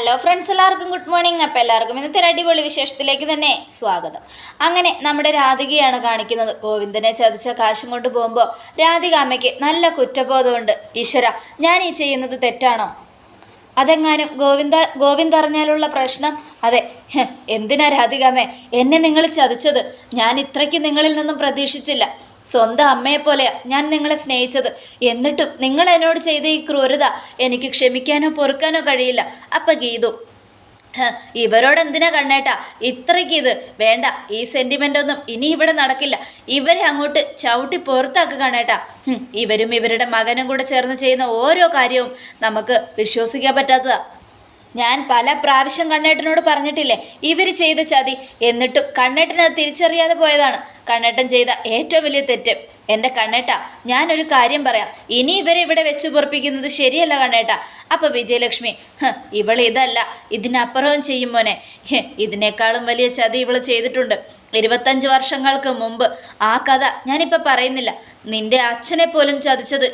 Hello friends, എല്ലാവർക്കും good morning. അപ്പോൾ എല്ലാവർക്കും ഇന്നത്തെ അടിപൊളി വിശേഷത്തിലേക്ക് തന്നെ സ്വാഗതം. അങ്ങനെ നമ്മുടെ രാധികയാണ് കാണിക്കുന്നത്. ഗോവിന്ദനെ ചതിച്ച കാശും കൊണ്ട് പോകുമ്പോൾ രാധിക അമ്മയ്ക്ക് നല്ല കുറ്റബോധമുണ്ട്. ഈശ്വര, ഞാൻ ഈ ചെയ്യുന്നത് തെറ്റാണോ? അതെങ്ങാനും ഗോവിന്ദ് അറിഞ്ഞാലുള്ള പ്രശ്നം? അതെ, എന്തിനാ രാധികാമ്മേ എന്നെ നിങ്ങൾ ചതിച്ചത്? ഞാൻ ഇത്രയ്ക്ക് നിങ്ങളിൽ നിന്നും പ്രതീക്ഷിച്ചില്ല. സ്വന്തം അമ്മയെപ്പോലെയാ ഞാൻ നിങ്ങളെ സ്നേഹിച്ചത്. എന്നിട്ടും നിങ്ങൾ എന്നോട് ചെയ്ത ഈ ക്രൂരത എനിക്ക് ക്ഷമിക്കാനോ പൊറുക്കാനോ കഴിയില്ല. അപ്പം ഗീതു, ഇവരോട് എന്തിനാ കണ്ണേട്ടാ ഇത്രയ്ക്ക് ഇത്? വേണ്ട, ഈ സെൻറ്റിമെൻ്റ് ഒന്നും ഇനി ഇവിടെ നടക്കില്ല. ഇവരെ അങ്ങോട്ട് ചവിട്ടി പുറത്താക്കുക കണ്ണേട്ടാ. ഇവരും ഇവരുടെ മകനും കൂടെ ചേർന്ന് ചെയ്യുന്ന ഓരോ കാര്യവും നമുക്ക് വിശ്വസിക്കാൻ പറ്റാത്തതാ. ഞാൻ പല പ്രാവശ്യം കണ്ണേട്ടനോട് പറഞ്ഞിട്ടില്ലേ ഇവർ ചെയ്ത ചതി, എന്നിട്ടും കണ്ണേട്ടനത് തിരിച്ചറിയാതെ പോയതാണ് കണ്ണേട്ടൻ ചെയ്ത ഏറ്റവും വലിയ തെറ്റ്. എൻ്റെ കണ്ണേട്ട, ഞാനൊരു കാര്യം പറയാം. ഇനി ഇവരെ ഇവിടെ വെച്ച് പൊറപ്പിക്കുന്നത് ശരിയല്ല കണ്ണേട്ട. അപ്പോൾ വിജയലക്ഷ്മി, ഇവൾ ഇതല്ല ഇതിനപ്പുറവും ചെയ്യും മോനെ. ഇതിനേക്കാളും വലിയ ചതി ഇവൾ ചെയ്തിട്ടുണ്ട് 25 വർഷങ്ങൾക്ക് മുമ്പ്. ആ കഥ ഞാനിപ്പോൾ പറയുന്നില്ല. നിൻ്റെ അച്ഛനെ പോലും ചതിച്ചത്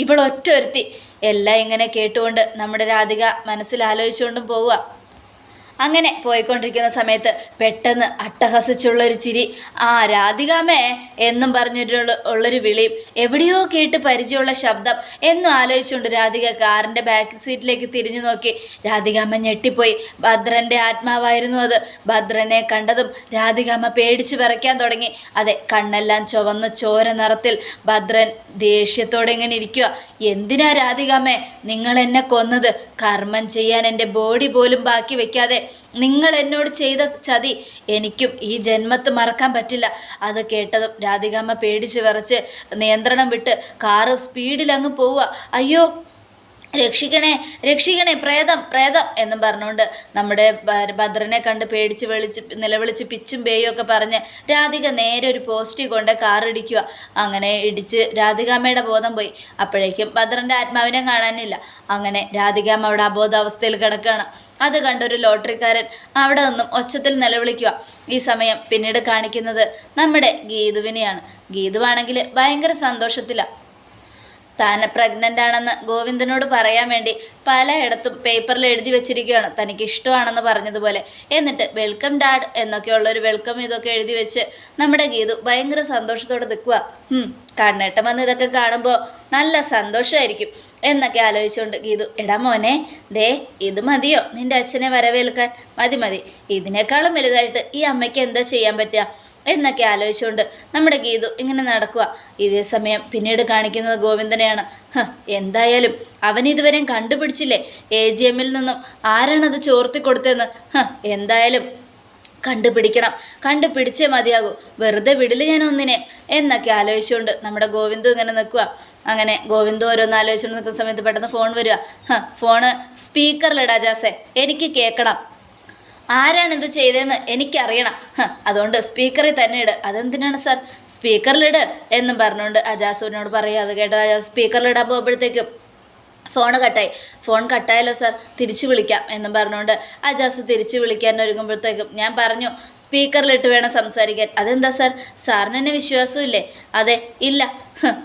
ഇവൾ ഒറ്റ ഒരുത്തി. എല്ലാം ഇങ്ങനെ കേട്ടുകൊണ്ട് നമ്മുടെ രാധിക മനസ്സിലാലോചിച്ചുകൊണ്ടും പോവുക. അങ്ങനെ പോയിക്കൊണ്ടിരിക്കുന്ന സമയത്ത് പെട്ടെന്ന് അട്ടഹസിച്ചുള്ളൊരു ചിരി, ആ രാധികാമേ എന്നും പറഞ്ഞിട്ടുള്ളൊരു വിളിയും എവിടെയോ കേട്ട് പരിചയമുള്ള ശബ്ദം എന്നും ആലോചിച്ചുകൊണ്ട് രാധിക കാറിൻ്റെ ബാക്ക് സീറ്റിലേക്ക് തിരിഞ്ഞു നോക്കി. രാധികാമ്മ ഞെട്ടിപ്പോയി. ഭദ്രൻ്റെ ആത്മാവായിരുന്നു അത്. ഭദ്രനെ കണ്ടതും രാധികാമ്മ പേടിച്ച് വിറയ്ക്കാൻ തുടങ്ങി. അതെ, കണ്ണെല്ലാം ചുവന്ന ചോര നിറത്തിൽ ഭദ്രൻ ദേഷ്യത്തോടെ ഇങ്ങനെ ഇരിക്കുക. എന്തിനാ രാധികാമ്മേ നിങ്ങൾ എന്നെ കൊന്നത്? കർമ്മം ചെയ്യാൻ എൻ്റെ ബോഡി പോലും ബാക്കി വെക്കാതെ നിങ്ങൾ എന്നോട് ചെയ്ത ചതി എനിക്കും ഈ ജന്മത്ത് മറക്കാൻ പറ്റില്ല. അത് കേട്ടതും രാധികാമ്മ പേടിച്ച് വിറച്ച് നിയന്ത്രണം വിട്ട് കാറ് സ്പീഡിൽ അങ്ങ് പോവുക. അയ്യോ, രക്ഷിക്കണേ രക്ഷിക്കണേ, പ്രേതം പ്രേതം എന്നും പറഞ്ഞുകൊണ്ട് നമ്മുടെ ഭദ്രനെ കണ്ട് പേടിച്ച് നിലവിളിച്ച് പിച്ചും പേയും ഒക്കെ പറഞ്ഞ് രാധിക നേരെ ഒരു പോസ്റ്റിൽ കൊണ്ട് കാറിടിക്കുക. അങ്ങനെ ഇടിച്ച് രാധികാമ്മയുടെ ബോധം പോയി. അപ്പോഴേക്കും ഭദ്രൻ്റെ ആത്മാവിനെ കാണാനില്ല. അങ്ങനെ രാധികാമ്മ അവിടെ അബോധാവസ്ഥയിൽ കിടക്കുകയാണ്. അത് കണ്ടൊരു ലോട്ടറിക്കാരൻ അവിടെ നിന്നും ഒച്ചത്തിൽ നിലവിളിക്കുക. ഈ സമയം പിന്നീട് കാണിക്കുന്നത് നമ്മുടെ ഗീതുവിനെയാണ്. ഗീതുവാണെങ്കിൽ ഭയങ്കര സന്തോഷത്തിലാണ്. താൻ പ്രഗ്നൻ്റ് ആണെന്ന് ഗോവിന്ദനോട് പറയാൻ വേണ്ടി പലയിടത്തും പേപ്പറിൽ എഴുതി വെച്ചിരിക്കുകയാണ്, തനിക്ക് ഇഷ്ടമാണെന്ന് പറഞ്ഞതുപോലെ. എന്നിട്ട് വെൽക്കം ഡാഡ് എന്നൊക്കെയുള്ളൊരു വെൽക്കം ഇതൊക്കെ എഴുതി വെച്ച് നമ്മുടെ ഗീതു ഭയങ്കര സന്തോഷത്തോടെ നിൽക്കുക. കണ്ണേട്ടം വന്ന് ഇതൊക്കെ കാണുമ്പോൾ നല്ല സന്തോഷമായിരിക്കും എന്നൊക്കെ ആലോചിച്ചുകൊണ്ട് ഗീതു, എടാ മോനെ, ദേ ഇത് മതിയോ നിൻ്റെ അച്ഛനെ വരവേൽക്കാൻ? മതി, ഇതിനേക്കാളും വലുതായിട്ട് ഈ അമ്മയ്ക്ക് എന്താ ചെയ്യാൻ പറ്റുക എന്നൊക്കെ ആലോചിച്ചുകൊണ്ട് നമ്മുടെ ഗീതു ഇങ്ങനെ നടക്കുക. ഇതേ സമയം പിന്നീട് കാണിക്കുന്നത് ഗോവിന്ദനെയാണ്. എന്തായാലും അവൻ ഇതുവരെയും കണ്ടുപിടിച്ചില്ലേ AGM-ൽ നിന്നും ആരാണത് ചോർത്തി കൊടുത്തതെന്ന്? എന്തായാലും കണ്ടുപിടിച്ചേ മതിയാകൂ. വെറുതെ വിടില്ല ഞാൻ ഒന്നിനെ എന്നൊക്കെ ആലോചിച്ചുകൊണ്ട് നമ്മുടെ ഗോവിന്ദു ഇങ്ങനെ നിൽക്കുക. അങ്ങനെ ഗോവിന്ദു ഓരോന്ന് ആലോചിച്ചുകൊണ്ട് നിൽക്കുന്ന സമയത്ത് പെട്ടെന്ന് ഫോൺ വരിക. ഫോണ് സ്പീക്കറിലിടാ ജാസേ, എനിക്ക് കേൾക്കണം. ആരാണിത് ചെയ്തതെന്ന് എനിക്കറിയണം. അതുകൊണ്ട് സ്പീക്കറിൽ തന്നെ ഇട്. അതെന്തിനാണ് സാർ? സ്പീക്കറിലിട് എന്നും പറഞ്ഞുകൊണ്ട് അജാസുവിനോട് പറയുക. അത് കേട്ടത് അജാസ് സ്പീക്കറിലിടാൻ പോകുമ്പോഴത്തേക്കും ഫോൺ കട്ടായല്ലോ സാർ, തിരിച്ചു വിളിക്കാം എന്നും പറഞ്ഞുകൊണ്ട് അജാസ് തിരിച്ചു വിളിക്കാൻ ഒരുങ്ങുമ്പോഴത്തേക്കും ഞാൻ പറഞ്ഞു സ്പീക്കറിലിട്ട് വേണം സംസാരിക്കാൻ. അതെന്താ സാർ, സാറിന് എന്നെ വിശ്വാസമില്ലേ? അതെ, ഇല്ല.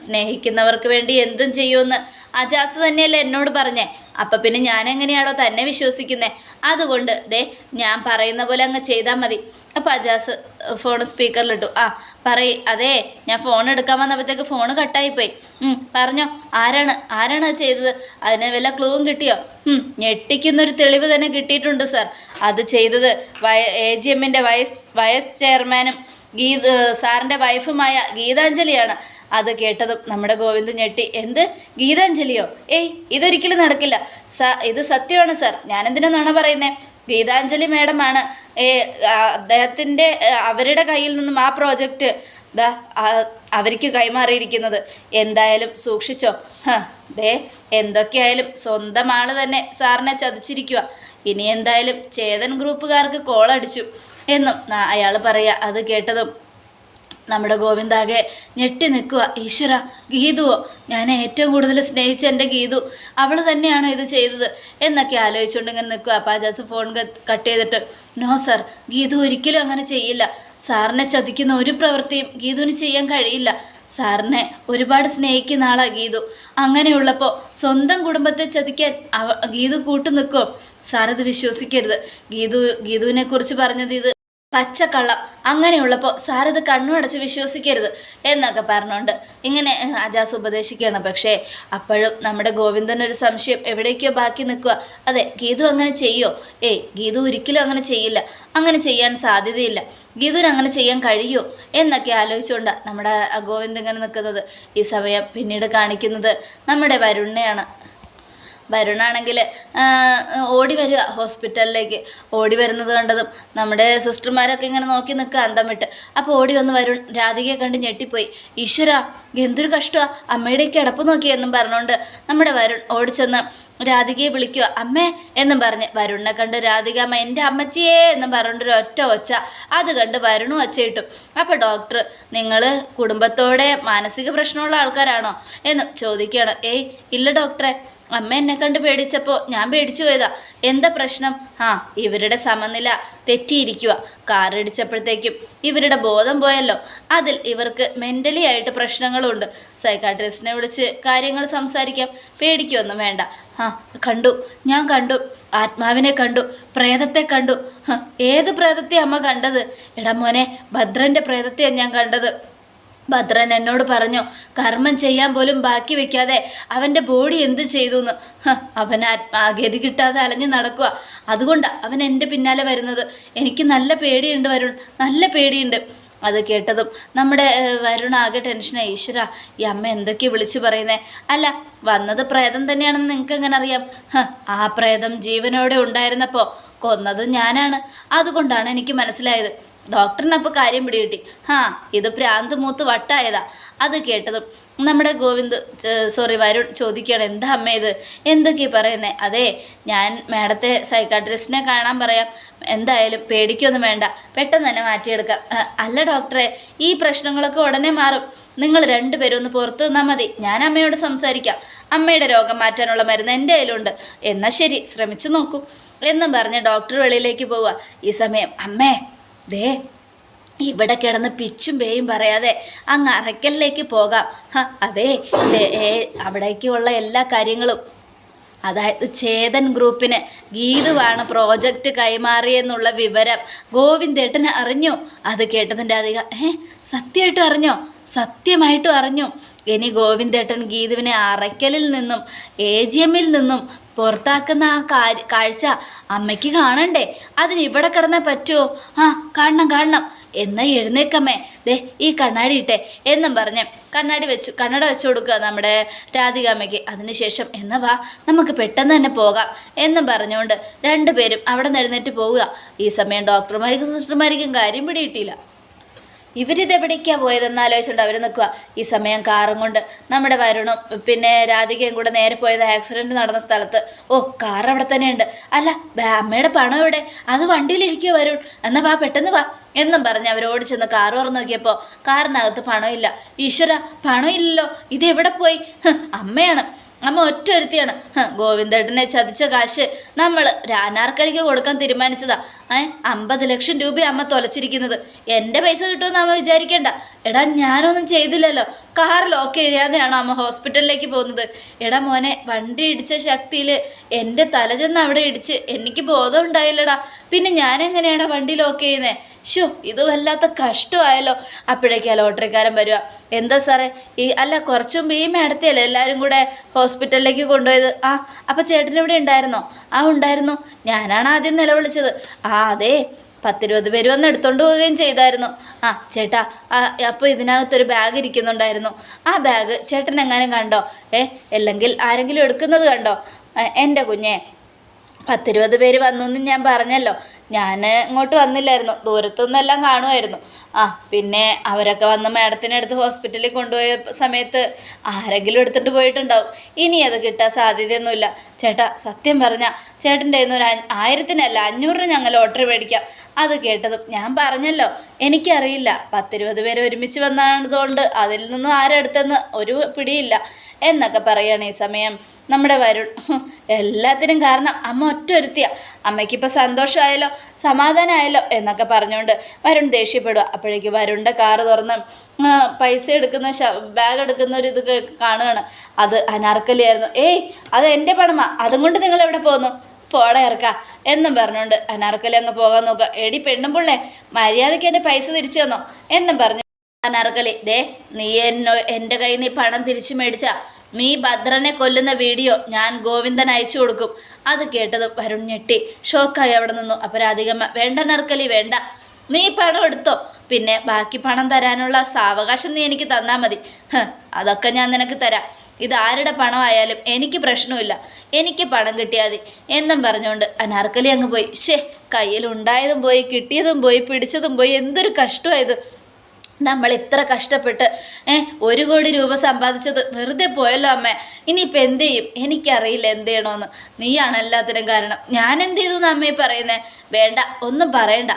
സ്നേഹിക്കുന്നവർക്ക് വേണ്ടി എന്തും ചെയ്യുമെന്ന് അജാസ് തന്നെയല്ലേ എന്നോട് പറഞ്ഞേ. അപ്പം പിന്നെ ഞാനെങ്ങനെയാണോ തന്നെ വിശ്വസിക്കുന്നത്? അതുകൊണ്ട് ഞാൻ പറയുന്ന പോലെ അങ്ങ് ചെയ്താൽ മതി. അപ്പം അജാസ് ഫോൺ സ്പീക്കറിലിട്ടു. അതെ, ഞാൻ ഫോൺ എടുക്കാൻ വന്നപ്പോഴത്തേക്ക് ഫോൺ കട്ടായിപ്പോയി. പറഞ്ഞോ, ആരാണ് ചെയ്തത്? അതിന് വല്ല ക്ലൂവും കിട്ടിയോ? ഞെട്ടിക്കുന്നൊരു തെളിവ് തന്നെ കിട്ടിയിട്ടുണ്ട് സാർ. അത് ചെയ്തത് AGM-ൻ്റെ വൈസ് ചെയർമാനും സാറിൻ്റെ വൈഫുമായ ഗീതാഞ്ജലിയാണ്. അത് കേട്ടതും നമ്മുടെ ഗോവിന്ദ് ഞെട്ടി. എന്ത്, ഗീതാഞ്ജലിയോ? ഇതൊരിക്കലും നടക്കില്ല. ഇത് സത്യമാണ് സാർ, ഞാനെന്തിനാ നുണ പറയുന്നേ? ഗീതാഞ്ജലി മേഡമാണ് അവരുടെ കയ്യിൽ നിന്നും ആ പ്രോജക്റ്റ് അവർക്ക് കൈമാറിയിരിക്കുന്നത്. എന്തായാലും സൂക്ഷിച്ചോ. എന്തൊക്കെയായാലും സ്വന്തം ആൾ തന്നെ സാറിനെ ചതിച്ചിരിക്കുക. ഇനി എന്തായാലും ചേതൻ ഗ്രൂപ്പുകാർക്ക് കോളടിച്ചു എന്നും അയാൾ പറയുക. അത് കേട്ടതും നമ്മുടെ ഗോവിന്ദാകെ ഞെട്ടി നിൽക്കുക. ഈശ്വര, ഗീതുവോ? ഞാൻ ഏറ്റവും കൂടുതൽ സ്നേഹിച്ച എൻ്റെ ഗീതു, അവൾ തന്നെയാണോ ഇത് ചെയ്തത് എന്നൊക്കെ ആലോചിച്ചുകൊണ്ട് ഇങ്ങനെ നിൽക്കുക. അപ്പോൾ അജാസ് ഫോൺ കട്ട് ചെയ്തിട്ട്, നോ സാർ, ഗീതു ഒരിക്കലും അങ്ങനെ ചെയ്യില്ല. സാറിനെ ചതിക്കുന്ന ഒരു പ്രവൃത്തിയും ഗീതുവിന് ചെയ്യാൻ കഴിയില്ല. സാറിനെ ഒരുപാട് സ്നേഹിക്കുന്ന ആളാണ് ഗീതു. അങ്ങനെയുള്ളപ്പോൾ സ്വന്തം കുടുംബത്തെ ചതിക്കാൻ ഗീതു കൂട്ടു നിൽക്കുമോ? സാറിത് വിശ്വസിക്കരുത്. ഗീതുവിനെ കുറിച്ച് പറഞ്ഞത് ഇത് പച്ചക്കള്ളം. അങ്ങനെയുള്ളപ്പോൾ സാറിത് കണ്ണുമടച്ച് വിശ്വസിക്കരുത് എന്നൊക്കെ പറഞ്ഞുകൊണ്ട് ഇങ്ങനെ അജാസ് ഉപദേശിക്കുകയാണ്. പക്ഷേ അപ്പോഴും നമ്മുടെ ഗോവിന്ദനൊരു സംശയം എവിടേക്കോ ബാക്കി നിൽക്കുക. അതെ, ഗീതു അങ്ങനെ ചെയ്യോ? ഗീതു ഒരിക്കലും അങ്ങനെ ചെയ്യില്ല. അങ്ങനെ ചെയ്യാൻ സാധ്യതയില്ല. ഗീതുവിന് അങ്ങനെ ചെയ്യാൻ കഴിയുമോ എന്നൊക്കെ ആലോചിച്ചുകൊണ്ടാണ് നമ്മുടെ ഗോവിന്ദ് ഇങ്ങനെ നിൽക്കുന്നത്. ഈ സമയം പിന്നീട് കാണിക്കുന്നത് നമ്മുടെ വരുണിനെയാണ്. വരുണാണെങ്കിൽ ഓടി വരിക ഹോസ്പിറ്റലിലേക്ക്. ഓടി വരുന്നത് കണ്ടതും നമ്മുടെ സിസ്റ്റർമാരൊക്കെ ഇങ്ങനെ നോക്കി നിൽക്കുക അന്തം വിട്ട്. അപ്പോൾ ഓടി വന്ന് വരുൺ രാധികയെ കണ്ട് ഞെട്ടിപ്പോയി. ഈശ്വര, എന്തൊരു കഷ്ടമാണ്, അമ്മയുടെ കിടപ്പ് നോക്കിയെന്നും പറഞ്ഞുകൊണ്ട് നമ്മുടെ വരുൺ ഓടിച്ചെന്ന് രാധികയെ വിളിക്കുക. അമ്മേ എന്നും പറഞ്ഞ് വരുണിനെ കണ്ട് രാധിക അമ്മ എൻ്റെ അമ്മച്ചിയേ എന്നും പറഞ്ഞൊരു ഒറ്റ ഒച്ച. അത് കണ്ട് വരുണും ഒച്ചയിട്ടു. അപ്പോൾ ഡോക്ടർ, നിങ്ങൾ കുടുംബത്തോടെ മാനസിക പ്രശ്നമുള്ള ആൾക്കാരാണോ എന്ന് ചോദിക്കുകയാണ്. ഇല്ല ഡോക്ടറെ, അമ്മ എന്നെ കണ്ട് പേടിച്ചപ്പോൾ ഞാൻ പേടിച്ചു പോയതാ. എന്താ പ്രശ്നം? ഇവരുടെ സമനില തെറ്റിയിരിക്കുക. കാറിടിച്ചപ്പോഴത്തേക്കും ഇവരുടെ ബോധം പോയല്ലോ. അതിൽ ഇവർക്ക് മെൻ്റലി ആയിട്ട് പ്രശ്നങ്ങളുണ്ട്. സൈക്കാട്രിസ്റ്റിനെ വിളിച്ച് കാര്യങ്ങൾ സംസാരിക്കാം. പേടിക്കൊന്നും വേണ്ട. ഞാൻ കണ്ടു, ആത്മാവിനെ കണ്ടു, പ്രേതത്തെ കണ്ടു. ഏത് പ്രേതത്തെ അമ്മ കണ്ടത്? എടാ മോനെ, ഭദ്രൻ്റെ പ്രേതത്തെയാണ് ഞാൻ കണ്ടത്. ഭദ്രൻ എന്നോട് പറഞ്ഞു, കർമ്മം ചെയ്യാൻ പോലും ബാക്കി വെക്കാതെ അവൻ്റെ ബോഡി എന്ത് ചെയ്തു എന്ന്. അവൻ ഗതി കിട്ടാതെ അലഞ്ഞു നടക്കുക. അതുകൊണ്ടാണ് അവൻ എൻ്റെ പിന്നാലെ വരുന്നത്. എനിക്ക് നല്ല പേടിയുണ്ട് വരുൺ, നല്ല പേടിയുണ്ട്. അത് കേട്ടതും നമ്മുടെ വരുൺ ആകെ ടെൻഷനായി. ഈശ്വര, ഈ അമ്മ എന്തൊക്കെയാണ് വിളിച്ചു പറയുന്നേ? അല്ല, വന്നത് പ്രേതം തന്നെയാണെന്ന് നിങ്ങൾക്ക് എങ്ങനെ അറിയാം? ആ പ്രേതം ജീവനോടെ ഉണ്ടായിരുന്നപ്പോൾ കൊന്നത് ഞാനാണ്. അതുകൊണ്ടാണ് എനിക്ക് മനസ്സിലായത്. ഡോക്ടറിനപ്പോൾ കാര്യം പിടികിട്ടി. ഇത് പ്രാന്ത് മൂത്ത് വട്ടായതാ. അത് കേട്ടതും നമ്മുടെ വരുൺ ചോദിക്കുകയാണ്, എന്താ അമ്മ ഇത്, എന്തൊക്കെയാണ് പറയുന്നത്? അതെ, ഞാൻ മാഡത്തെ സൈക്കാട്രിസ്റ്റിനെ കാണാൻ പറയാം. എന്തായാലും പേടിക്കൊന്നും വേണ്ട, പെട്ടെന്ന് തന്നെ മാറ്റിയെടുക്കാം. അല്ല ഡോക്ടറെ, ഈ പ്രശ്നങ്ങളൊക്കെ ഉടനെ മാറും. നിങ്ങൾ രണ്ടുപേരും ഒന്ന് പുറത്ത് നിന്നാൽ മതി. ഞാൻ അമ്മയോട് സംസാരിക്കാം. അമ്മയുടെ രോഗം മാറ്റാനുള്ള മരുന്ന് എൻ്റെ കയ്യിലുണ്ട്. എന്നാൽ ശരി, ശ്രമിച്ചു നോക്കൂ എന്നും പറഞ്ഞ് ഡോക്ടർ വെളിയിലേക്ക് പോവുക. ഈ സമയം അമ്മേ, ദേ ഇവിടെ കിടന്ന് പിച്ചും പേയും പറയാതെ അങ്ങ് അറയ്ക്കലിലേക്ക് പോകാം. അതെ, അവിടേക്കുള്ള എല്ലാ കാര്യങ്ങളും, അതായത് ചേതൻ ഗ്രൂപ്പിന് ഗീതുവാണ് പ്രോജക്റ്റ് കൈമാറിയെന്നുള്ള വിവരം ഗോവിന്ദേട്ടന് അറിഞ്ഞു. അത് കേട്ടതിൻ്റെ അധികം സത്യമായിട്ടും അറിഞ്ഞോ? സത്യമായിട്ടും അറിഞ്ഞു. ഇനി ഗോവിന്ദേട്ടൻ ഗീതുവിനെ അറയ്ക്കലിൽ നിന്നും AGMൽ നിന്നും പുറത്താക്കുന്ന ആ കാഴ്ച അമ്മയ്ക്ക് കാണണ്ടേ? അതിന് ഇവിടെ കിടന്നേ പറ്റുമോ? കാണണം. എന്നാൽ എഴുന്നേക്കമ്മേ, ദേ ഈ കണ്ണാടി ഇട്ടേ എന്നും പറഞ്ഞ് കണ്ണട വെച്ചു കൊടുക്കുക നമ്മുടെ രാധികാമ്മയ്ക്ക്. അതിനുശേഷം എന്നാ വാ, നമുക്ക് പെട്ടെന്ന് തന്നെ പോകാം എന്നും പറഞ്ഞുകൊണ്ട് രണ്ടുപേരും അവിടെ നിന്ന് എഴുന്നേറ്റ് പോവുക. ഈ സമയം ഡോക്ടർമാർക്കും സിസ്റ്റർമാർക്കും കാര്യം പിടിയിട്ടില്ല. ഇവരിതെവിടേക്കാണ് പോയതെന്ന് ആലോചിച്ചുകൊണ്ട് അവർ നിൽക്കുക. ഈ സമയം കാറും കൊണ്ട് നമ്മുടെ വരുണും പിന്നെ രാധികയും കൂടെ നേരെ പോയത് ആക്സിഡൻറ്റ് നടന്ന സ്ഥലത്ത്. കാർ അവിടെ തന്നെയുണ്ട്. അല്ല, അമ്മയുടെ പണം എവിടെ? അത് വണ്ടിയിലിരിക്കുമോ വരുൺ? എന്നാൽ വാ, പെട്ടെന്ന് വാ എന്നും പറഞ്ഞ് അവർ ഓടിച്ചെന്ന് കാർ തുറന്ന് നോക്കിയപ്പോൾ കാറിനകത്ത് പണമില്ല. ഈശ്വര, പണമില്ലല്ലോ, ഇതെവിടെ പോയി? അമ്മയാണ്, അമ്മ ഒറ്റ ഒരുത്തിയാണ്. ഗോവിന്ദേട്ടനെ ചതിച്ച കാശ് നമ്മൾ അനാർക്കലിക്ക് കൊടുക്കാൻ തീരുമാനിച്ചതാ. 50 ലക്ഷം രൂപ അമ്മ തൊലച്ചിരിക്കുന്നത്. എൻ്റെ പൈസ കിട്ടുമെന്ന് അമ്മ വിചാരിക്കേണ്ട. എടാ, ഞാനൊന്നും ചെയ്തില്ലല്ലോ. കാർ ലോക്ക് ചെയ്യാതെയാണ് അമ്മ ഹോസ്പിറ്റലിലേക്ക് പോകുന്നത്. എടാ മോനെ, വണ്ടി ഇടിച്ച ശക്തിയിൽ എൻ്റെ തല ചെന്ന് അവിടെ ഇടിച്ച് എനിക്ക് ബോധം ഉണ്ടായില്ലടാ. പിന്നെ ഞാനെങ്ങനെയാടാ വണ്ടി ലോക്ക് ചെയ്യുന്നത്? ഇത് വല്ലാത്ത കഷ്ടമായല്ലോ. അപ്പോഴേക്കാ ലോട്ടറിക്കാരൻ വരിക. എന്താ സാറേ, അല്ല കുറച്ചു മുമ്പ് ഈ മേടത്തെയല്ലേ എല്ലാവരും കൂടെ ഹോസ്പിറ്റലിലേക്ക് കൊണ്ടുപോയത്? അപ്പോൾ ചേട്ടനിവിടെ ഉണ്ടായിരുന്നോ? ഉണ്ടായിരുന്നു. ഞാനാണ് ആദ്യം നിലവിളിച്ചത്. അതെ, 10-20 പേര് വന്ന് എടുത്തുകൊണ്ട് പോവുകയും ചെയ്തായിരുന്നു. ചേട്ടാ, അപ്പോൾ ഇതിനകത്തൊരു ബാഗ് ഇരിക്കുന്നുണ്ടായിരുന്നു. ആ ബാഗ് ചേട്ടൻ എങ്ങാനും കണ്ടോ? അല്ലെങ്കിൽ ആരെങ്കിലും എടുക്കുന്നത് കണ്ടോ? എൻ്റെ കുഞ്ഞെ, 10-20 പേര് വന്നു ഞാൻ പറഞ്ഞല്ലോ. ഞാൻ ഇങ്ങോട്ട് വന്നില്ലായിരുന്നു, ദൂരത്തുനിന്നെല്ലാം കാണുമായിരുന്നു. പിന്നെ അവരൊക്കെ വന്ന് മാഡത്തിനെ എടുത്ത് ഹോസ്പിറ്റലിൽ കൊണ്ടുപോയ സമയത്ത് ആരെങ്കിലും എടുത്തിട്ട് പോയിട്ടുണ്ടാവും. ഇനി അത് കിട്ടാൻ സാധ്യതയൊന്നുമില്ല. ചേട്ടാ, സത്യം പറഞ്ഞാൽ ചേട്ടൻ്റെ കയ്യിൽ നിന്ന് 1000-നല്ല 500 ഞങ്ങൾ ലോട്ടറി മേടിക്കാം. അത് കേട്ടതും ഞാൻ പറഞ്ഞല്ലോ, എനിക്കറിയില്ല. 10-20 പേര് ഒരുമിച്ച് വന്നതുകൊണ്ട് അതിൽ നിന്നും ആരെടുത്തെന്ന് ഒരു പിടിയില്ല എന്നൊക്കെ പറയുകയാണ്. ഈ സമയം നമ്മുടെ വരുൺ, എല്ലാത്തിനും കാരണം അമ്മ ഒറ്റ ഒരുത്തിയ. അമ്മയ്ക്കിപ്പോൾ സന്തോഷമായല്ലോ, സമാധാനമായല്ലോ എന്നൊക്കെ പറഞ്ഞുകൊണ്ട് വരുൺ ദേഷ്യപ്പെടുക. അപ്പോഴേക്ക് വരുണിൻ്റെ കാറ് തുറന്ന് പൈസ എടുക്കുന്ന ബാഗ് എടുക്കുന്ന ഒരു ഇത് കാണുകയാണ്. അത് അനാർക്കലിയായിരുന്നു. അത് എൻ്റെ പണമാ, അതും കൊണ്ട് നിങ്ങൾ എവിടെ പോകുന്നു? പോടെ ഇറക്ക എന്നും പറഞ്ഞുകൊണ്ട് അനാർക്കലി അങ്ങ് പോകാൻ നോക്കുക. എടി പെണ്ണും പിള്ളേ, മര്യാദയ്ക്ക് എൻ്റെ പൈസ തിരിച്ചു തന്നോ എന്നും പറഞ്ഞു അനാർക്കലി. ദേ, നീ എൻ്റെ കയ്യിൽ നിന്ന് പണം തിരിച്ചു മേടിച്ച നീ ഭദ്രനെ കൊല്ലുന്ന വീഡിയോ ഞാൻ ഗോവിന്ദൻ അയച്ചു കൊടുക്കും. അത് കേട്ടതും വരുൺ ഞെട്ടി ഷോക്കായി അവിടെ നിന്നു. അപ്പോൾ രാധികമ്മ, വേണ്ട അനാർക്കലി വേണ്ട, നീ പണം എടുത്തോ, പിന്നെ ബാക്കി പണം തരാനുള്ള സാവകാശം നീ എനിക്ക് തന്നാൽ മതി. അതൊക്കെ ഞാൻ നിനക്ക് തരാം. ഇതാരുടെ പണമായാലും എനിക്ക് പ്രശ്നമില്ല, എനിക്ക് പണം കിട്ടിയാൽ മതി എന്നും പറഞ്ഞുകൊണ്ട് അനാർക്കലി അങ്ങ് പോയി. കയ്യിലുണ്ടായതും പോയി, കിട്ടിയതും പോയി, പിടിച്ചതും പോയി. എന്തൊരു കഷ്ടമായത്. നമ്മൾ ഇത്ര കഷ്ടപ്പെട്ട് 1 കോടി രൂപ സമ്പാദിച്ചത് വെറുതെ പോയല്ലോ അമ്മേ. ഇനിയിപ്പോൾ എന്ത് ചെയ്യും? എനിക്കറിയില്ല എന്ത് ചെയ്യണമെന്ന്. നീയാണ് എല്ലാത്തിനും കാരണം. ഞാൻ എന്ത് ചെയ്തു എന്ന് അമ്മയെ പറയുന്നേ? വേണ്ട, ഒന്നും പറയണ്ട.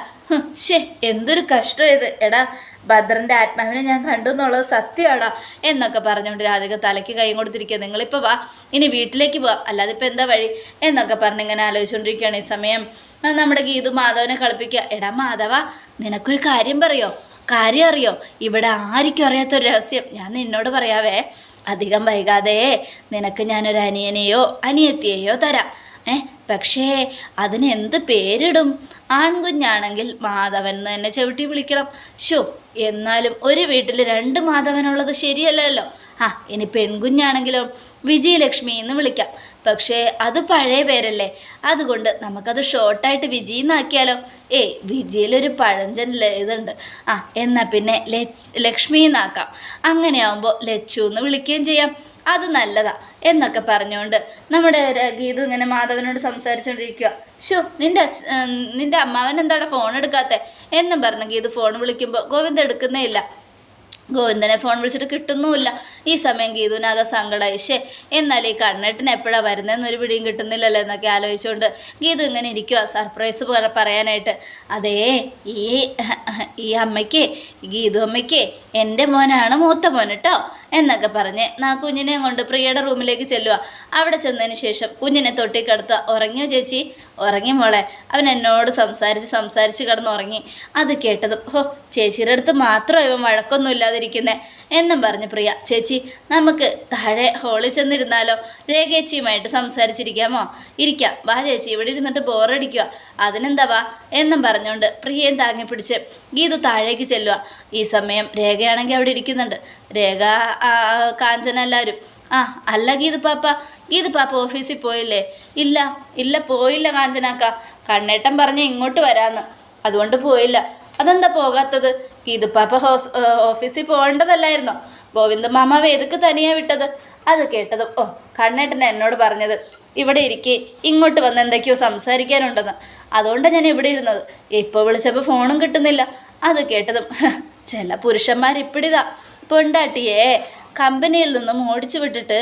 എന്തൊരു കഷ്ടമായത്. എടാ, ഭദ്രൻ്റെ ആത്മാവിനെ ഞാൻ കണ്ടു എന്നുള്ളത് സത്യമാടാ എന്നൊക്കെ പറഞ്ഞുകൊണ്ട് രാധിക തലയ്ക്ക് കൈ കൊടുത്തിരിക്കുക. നിങ്ങളിപ്പോൾ വാ, ഇനി വീട്ടിലേക്ക് പോവാം, അല്ലാതെ ഇപ്പോൾ എന്താ വഴി എന്നൊക്കെ പറഞ്ഞ് ഇങ്ങനെ ആലോചിച്ചുകൊണ്ടിരിക്കുകയാണ്. ഈ സമയം നമ്മുടെ ഗീതു മാധവനെ കളിപ്പിക്കുക. എടാ മാധവ, നിനക്കൊരു കാര്യം അറിയോ? ഇവിടെ ആർക്കും അറിയാത്തൊരു രഹസ്യം ഞാൻ നിന്നോട് പറയാവേ. അധികം വൈകാതെ നിനക്ക് ഞാനൊരു അനിയനെയോ അനിയത്തിയെയോ തരാം. പക്ഷേ അതിന് എന്ത് പേരിടും? ആൺകുഞ്ഞാണെങ്കിൽ മാധവൻ എന്ന് തന്നെ ചവിട്ടി വിളിക്കണം. എന്നാലും ഒരു വീട്ടിൽ 2 മാധവനുള്ളത് ശരിയല്ലല്ലോ. ഇനി പെൺകുഞ്ഞാണെങ്കിലോ വിജയലക്ഷ്മി എന്ന് വിളിക്കാം. പക്ഷേ അത് പഴയ പേരല്ലേ, അതുകൊണ്ട് നമുക്കത് ഷോർട്ടായിട്ട് വിജി എന്നാക്കിയാലോ? വിജിയിലൊരു പഴഞ്ചൻ ഇതുണ്ട്. എന്നാൽ പിന്നെ ലക്ഷ്മി എന്നാക്കാം. അങ്ങനെയാവുമ്പോൾ ലച്ചു എന്ന് വിളിക്കുകയും ചെയ്യാം, അത് നല്ലതാ എന്നൊക്കെ പറഞ്ഞുകൊണ്ട് നമ്മുടെ ഗീതു ഇങ്ങനെ മാധവനോട് സംസാരിച്ചുകൊണ്ടിരിക്കുക. നിൻ്റെ അമ്മാവൻ എന്താണ് ഫോൺ എടുക്കാത്തത് എന്നും പറഞ്ഞ് ഗീതു ഫോൺ വിളിക്കുമ്പോൾ ഗോവിന്ദ എടുക്കുന്നേ ഇല്ല. ഗോവിന്ദനെ ഫോൺ വിളിച്ചിട്ട് കിട്ടുന്നുമില്ല. ഈ സമയം ഗീതുവിനാകെ സങ്കടമായി. എന്നാൽ ഈ കണ്ണേട്ടന് എപ്പോഴാണ് വരുന്നതെന്നൊരു പിടിയും കിട്ടുന്നില്ലല്ലോ എന്നൊക്കെ ആലോചിച്ചുകൊണ്ട് ഗീതു ഇങ്ങനെ ഇരിക്കുക സർപ്രൈസ് പറയാനായിട്ട്. അതേ, ഈ അമ്മയ്ക്ക്, ഗീതു അമ്മയ്ക്ക് എൻ്റെ മോനാണ് മൂത്ത മോൻ കേട്ടോ എന്നൊക്കെ പറഞ്ഞ് കുഞ്ഞിനെ കൊണ്ട് പ്രിയയുടെ റൂമിലേക്ക് ചെല്ലുക. അവിടെ ചെന്നതിന് ശേഷം കുഞ്ഞിനെ തൊട്ടിക്കടുത്ത്, ഉറങ്ങിയോ ചേച്ചി? ഉറങ്ങി മോളെ. അവൻ എന്നോട് സംസാരിച്ച് കിടന്നുറങ്ങി. അത് കേട്ടതും ചേച്ചിയുടെ അടുത്ത് മാത്രം ഇവൻ വഴക്കൊന്നും ഇല്ലാതിരിക്കുന്നേ എന്നും പറഞ്ഞ് പ്രിയ, ചേച്ചി നമുക്ക് താഴെ ഹോളിൽ ചെന്നിരുന്നാലോ? രേഖേച്ചിയുമായിട്ട് സംസാരിച്ചിരിക്കാമോ? ഇരിക്കാം, വാ ചേച്ചി, ഇവിടെ ഇരുന്നിട്ട് ബോറടിക്കുക. അതിനെന്താ വാ എന്നും പറഞ്ഞുകൊണ്ട് പ്രിയയും താങ്ങി പിടിച്ച് ഗീതു താഴേക്ക് ചെല്ലുക. ഈ സമയം രേഖയാണെങ്കിൽ അവിടെ ഇരിക്കുന്നുണ്ട്. രേഖ, കാഞ്ചന എല്ലാവരും. അല്ല ഗീതു പാപ്പ ഓഫീസിൽ പോയില്ലേ? ഇല്ല പോയില്ല കാഞ്ചനാക്ക. കണ്ണേട്ടൻ പറഞ്ഞ് ഇങ്ങോട്ട് വരാമെന്ന്, അതുകൊണ്ട് പോയില്ല. അതെന്താ പോകാത്തത്? ഗീതുപ്പാപ്പ ഓഫീസിൽ പോകേണ്ടതല്ലായിരുന്നോ? ഗോവിന്ദ മാമാവ് എതുക്ക് തനിയെ വിട്ടത്? അത് കേട്ടതും കണ്ണേട്ടൻ എന്നോട് പറഞ്ഞത് ഇവിടെ ഇരിക്കെ ഇങ്ങോട്ട് വന്ന് എന്തൊക്കെയോ സംസാരിക്കാനുണ്ടെന്ന്, അതുകൊണ്ടാണ് ഞാൻ ഇവിടെ ഇരുന്നത്. ഇപ്പോൾ വിളിച്ചപ്പോൾ ഫോണും കിട്ടുന്നില്ല. അത് കേട്ടതും ചില പുരുഷന്മാർ ഇപ്പിടിതാ, പൊണ്ടാട്ടിയെ കമ്പനിയിൽ നിന്നും ഓടിച്ചു വിട്ടിട്ട്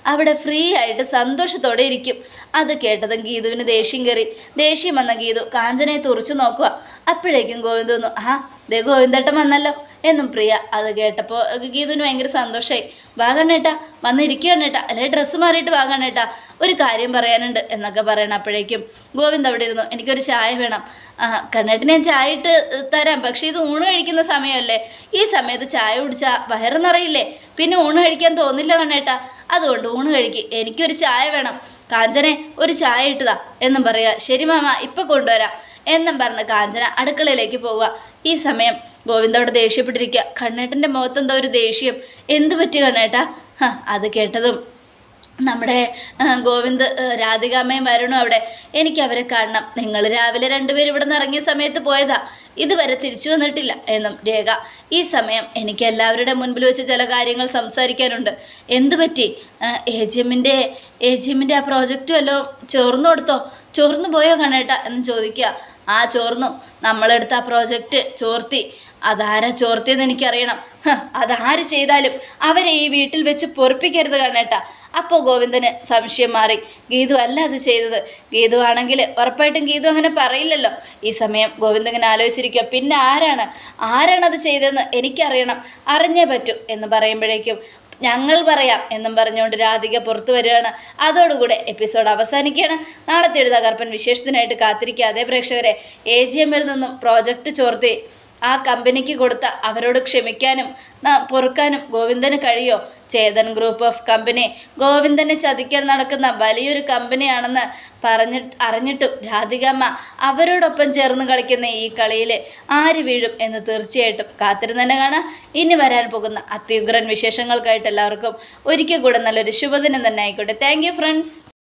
അവിടെ ഫ്രീ ആയിട്ട് സന്തോഷത്തോടെ ഇരിക്കും. അത് കേട്ടതും ഗീതുവിന് ദേഷ്യം വന്ന ഗീതു കാഞ്ചനയെ തുറച്ചു നോക്കുക. അപ്പോഴേക്കും ഗോവിന്ദ വന്നു. ദേ ഗോവിന്ദേട്ടൻ വന്നല്ലോ എന്നും പ്രിയ. അത് കേട്ടപ്പോൾ ഗീതുവിന് ഭയങ്കര സന്തോഷമായി. വാ കണ്ണേട്ടാ, വന്നിരിക്കുക കണ്ണേട്ടാ, അല്ലെ ഡ്രസ്സ് മാറിയിട്ട് വാ കണ്ണേട്ടാ, ഒരു കാര്യം പറയാനുണ്ട് എന്നൊക്കെ പറയണം. അപ്പോഴേക്കും ഗോവിന്ദ് അവിടെ ഇരുന്നു. എനിക്കൊരു ചായ വേണം. കണ്ണേട്ടിന് ഞാൻ ചായ ഇട്ട് തരാം, പക്ഷേ ഇത് ഊണ് കഴിക്കുന്ന സമയമല്ലേ, ഈ സമയത്ത് ചായ കുടിച്ചാൽ വയറ് നിറയില്ലേ, പിന്നെ ഊണ് കഴിക്കാൻ തോന്നില്ല കണ്ണേട്ടാ, അതുകൊണ്ട് ഊണ് കഴിക്ക്, എനിക്കൊരു ചായ വേണം. കാഞ്ചനെ ഒരു ചായ ഇട്ടതാ എന്നും പറയുക. ശരി മാമ, ഇപ്പം കൊണ്ടുവരാം എന്നും പറഞ്ഞ് കാഞ്ചന അടുക്കളയിലേക്ക് പോവുക. ഈ സമയം ഗോവിന്ദ അവിടെ ദേഷ്യപ്പെട്ടിരിക്കുക. കണ്ണേട്ടൻ്റെ മുഖത്തെന്തോ ഒരു ദേഷ്യം. എന്ത് പറ്റി കണ്ണേട്ടാ? അത് കേട്ടതും നമ്മുടെ ഗോവിന്ദ്, രാധികാമ്മയും വരണു അവിടെ. എനിക്ക് അവരെ കാണണം. നിങ്ങൾ രാവിലെ 2 പേരും ഇവിടെ നിന്ന് ഇറങ്ങിയ സമയത്ത് പോയതാ, ഇതുവരെ തിരിച്ചു വന്നിട്ടില്ല എന്നും രേഖ. ഈ സമയം എനിക്ക് എല്ലാവരുടെ മുൻപിൽ വെച്ച് ചില കാര്യങ്ങൾ സംസാരിക്കാനുണ്ട്. എന്തു പറ്റി? AGM-ൻ്റെ ആ പ്രോജക്റ്റ് വല്ലതും ചോർന്നു പോയോ കണ്ണേട്ട എന്ന് ചോദിക്കുക. ചോർന്നു. നമ്മളെടുത്ത ആ പ്രോജക്റ്റ് ചോർത്തി. അതാരാ ചോർത്തിയെന്ന് എനിക്കറിയണം. അതാര് ചെയ്താലും അവരെ ഈ വീട്ടിൽ വെച്ച് പൊറിപ്പിക്കരുത് കണ്ണേട്ട. അപ്പോൾ ഗോവിന്ദന് സംശയം മാറി. ഗീതു അല്ല അത് ചെയ്തത്. ഗീതു ആണെങ്കിൽ ഉറപ്പായിട്ടും ഗീതു അങ്ങനെ പറയില്ലല്ലോ. ഈ സമയം ഗോവിന്ദൻ ഇങ്ങനെ ആലോചിച്ചിരിക്കുക. പിന്നെ ആരാണത് ചെയ്തതെന്ന് എനിക്കറിയണം, അറിഞ്ഞേ പറ്റൂ എന്ന് പറയുമ്പോഴേക്കും ഞങ്ങൾ പറയാം എന്നും പറഞ്ഞുകൊണ്ട് രാധിക പുറത്തു വരികയാണ്. അതോടുകൂടെ എപ്പിസോഡ് അവസാനിക്കുകയാണ്. നാളത്തെ ഒരു തകർപ്പൻ വിശേഷത്തിനായിട്ട് കാത്തിരിക്കാതെ പ്രേക്ഷകരെ. AGM-ൽ നിന്നും പ്രോജക്റ്റ് ചോർത്തി ആ കമ്പനിക്ക് കൊടുത്ത അവരോട് ക്ഷമിക്കാനും പൊറുക്കാനും ഗോവിന്ദന് കഴിയോ? ചേതൻ ഗ്രൂപ്പ് ഓഫ് കമ്പനി ഗോവിന്ദനെ ചതിക്കാൻ നടക്കുന്ന വലിയൊരു കമ്പനിയാണെന്ന് അറിഞ്ഞിട്ടും രാധികാമ്മ അവരോടൊപ്പം ചേർന്ന് കളിക്കുന്ന ഈ കളിയിൽ ആര് വീഴും എന്ന് തീർച്ചയായിട്ടും കാത്തിരുന്ന് തന്നെ കാണാം. ഇനി വരാൻ പോകുന്ന അത്യുഗ്രൻ വിശേഷങ്ങൾക്കായിട്ട് എല്ലാവർക്കും ഒരിക്കൽ കൂടെ നല്ലൊരു ശുഭദിനം തന്നെ ആയിക്കോട്ടെ. Thank you friends.